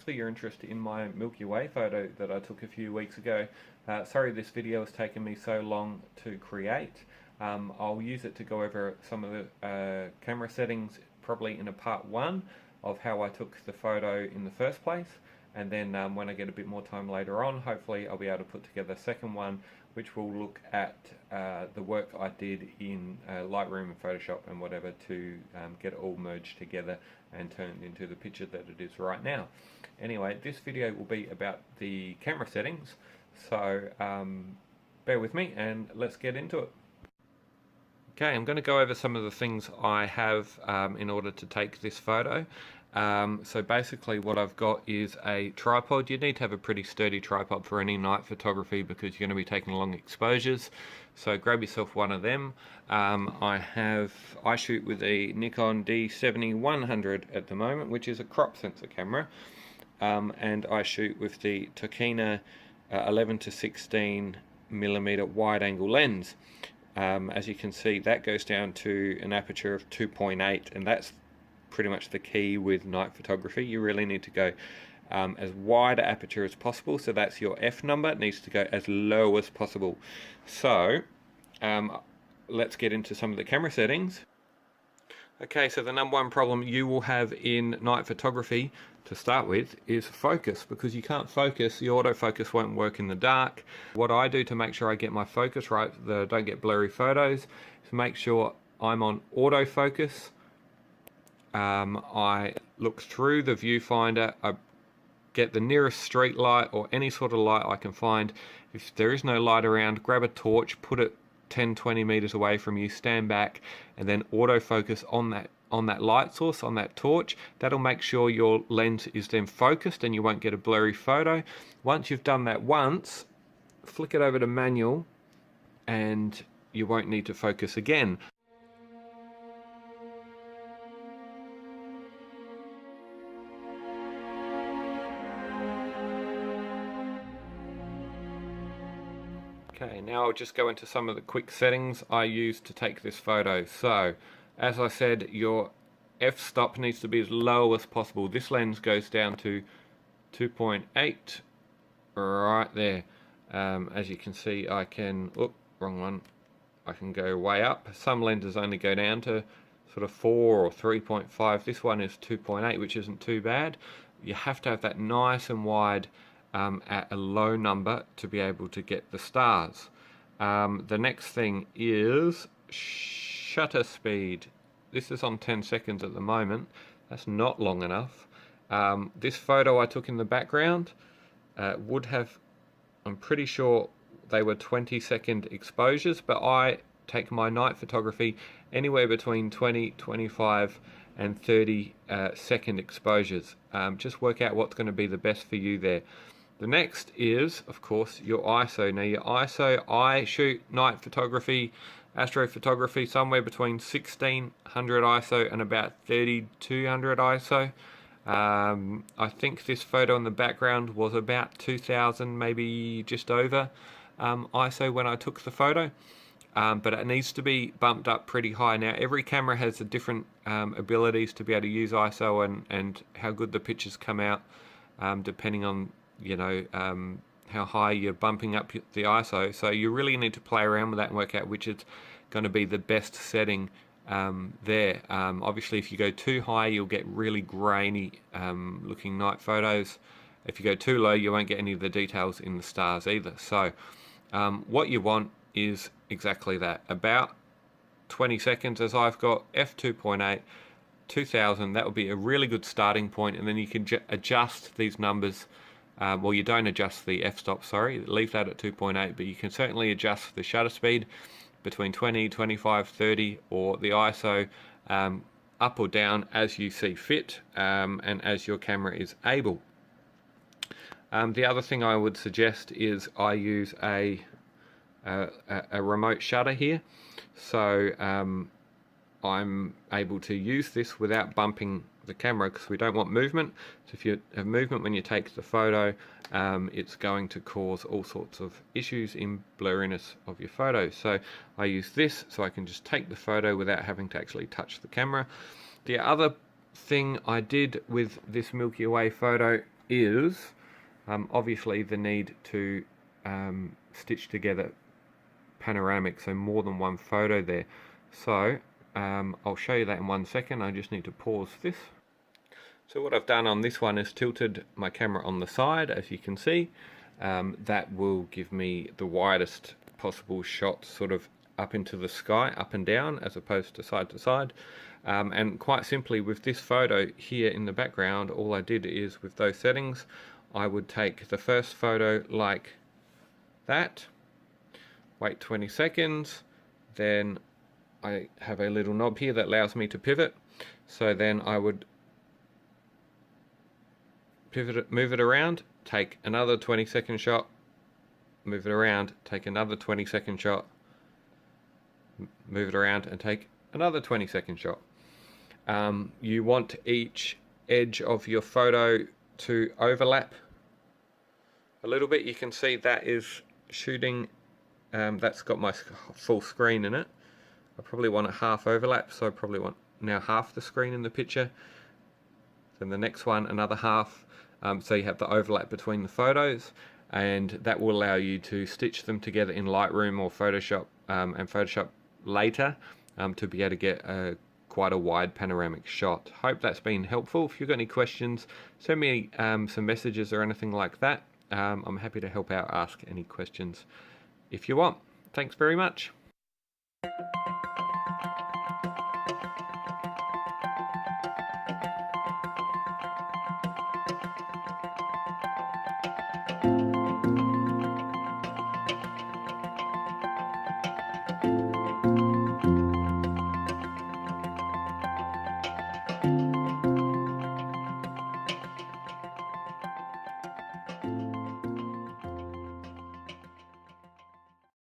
for your interest in my Milky Way photo that I took a few weeks ago. Sorry this video has taken me so long to create. I'll use it to go over some of the camera settings probably in a part 1 of how I took the photo in the first place, and then when I get a bit more time later on, hopefully I'll be able to put together a second one which will look at the work I did in Lightroom and Photoshop and whatever to get it all merged together and turned into the picture that it is right now. Anyway, this video will be about the camera settings, so bear with me and let's get into it. Okay, I'm going to go over some of the things I have in order to take this photo. So basically what I've got is a tripod. You need to have a pretty sturdy tripod for any night photography because you're going to be taking long exposures. So grab yourself one of them. I shoot with a Nikon D7100 at the moment, which is a crop sensor camera. And I shoot with the Tokina 11 to 16 millimeter wide angle lens. As you can see, that goes down to an aperture of 2.8, and that's pretty much the key with night photography. You really need to go as wide an aperture as possible, so that's your F number. It needs to go as low as possible. So let's get into some of the camera settings. Okay, so the number one problem you will have in night photography to start with is focus, because you can't focus, the autofocus won't work in the dark. What I do to make sure I get my focus right, that I don't get blurry photos, is make sure I'm on autofocus. I look through the viewfinder, I get the nearest street light or any sort of light I can find. If there is no light around, grab a torch, put it 10-20 meters away from you, stand back, and then autofocus on that light source, on that torch. That'll make sure your lens is then focused and you won't get a blurry photo. Once you've done that once, flick it over to manual and you won't need to focus again. Okay, now I'll just go into some of the quick settings I use to take this photo. So, as I said, your f-stop needs to be as low as possible. This lens goes down to 2.8, right there. As you can see, I can, wrong one, I can go way up. Some lenses only go down to sort of 4 or 3.5. This one is 2.8, which isn't too bad. You have to have that nice and wide at a low number to be able to get the stars. The next thing is shutter speed. This is on 10 seconds at the moment. That's not long enough. This photo I took in the background would have, I'm pretty sure they were 20-second exposures, but I take my night photography anywhere between 20, 25 and 30 second exposures. Just work out what's going to be the best for you there. The next is, of course, your ISO. Now your ISO, I shoot night photography, astrophotography, somewhere between 1600 ISO and about 3200 ISO. I think this photo in the background was about 2000, maybe just over ISO when I took the photo. But it needs to be bumped up pretty high. Now every camera has a different abilities to be able to use ISO and how good the pictures come out, depending on how high you're bumping up the ISO. So you really need to play around with that and work out which is going to be the best setting there. Obviously if you go too high you'll get really grainy looking night photos. If you go too low you won't get any of the details in the stars either. So what you want is exactly that, about 20 seconds as I've got, f2.8, 2000, that would be a really good starting point, and then you can adjust these numbers. Well, you don't adjust the f-stop, sorry, leave that at 2.8, but you can certainly adjust the shutter speed between 20, 25, 30, or the ISO up or down as you see fit and as your camera is able. The other thing I would suggest is I use a remote shutter here, so I'm able to use this without bumping the camera because we don't want movement. So if you have movement when you take the photo, it's going to cause all sorts of issues in blurriness of your photo. So I use this so I can just take the photo without having to actually touch the camera. The other thing I did with this Milky Way photo, is obviously the need to stitch together panoramic, so more than one photo there. So I'll show you that in 1 second. I just need to pause this. So what I've done on this one is tilted my camera on the side, as you can see. That will give me the widest possible shot, sort of up into the sky, up and down, as opposed to side. And quite simply, with this photo here in the background, all I did is, with those settings, I would take the first photo like that, wait 20 seconds, then I have a little knob here that allows me to pivot. So then I would pivot it, move it around, take another 20-second shot, move it around, take another 20-second shot, move it around and take another 20-second shot. You want each edge of your photo to overlap a little bit. You can see that is shooting, that's got my full screen in it. I probably want a half overlap, so I probably want now half the screen in the picture. Then the next one, another half. So you have the overlap between the photos, and that will allow you to stitch them together in Lightroom or Photoshop, and Photoshop later, to be able to get quite a wide panoramic shot. Hope that's been helpful. If you've got any questions, send me some messages or anything like that. I'm happy to help out, ask any questions if you want. Thanks very much.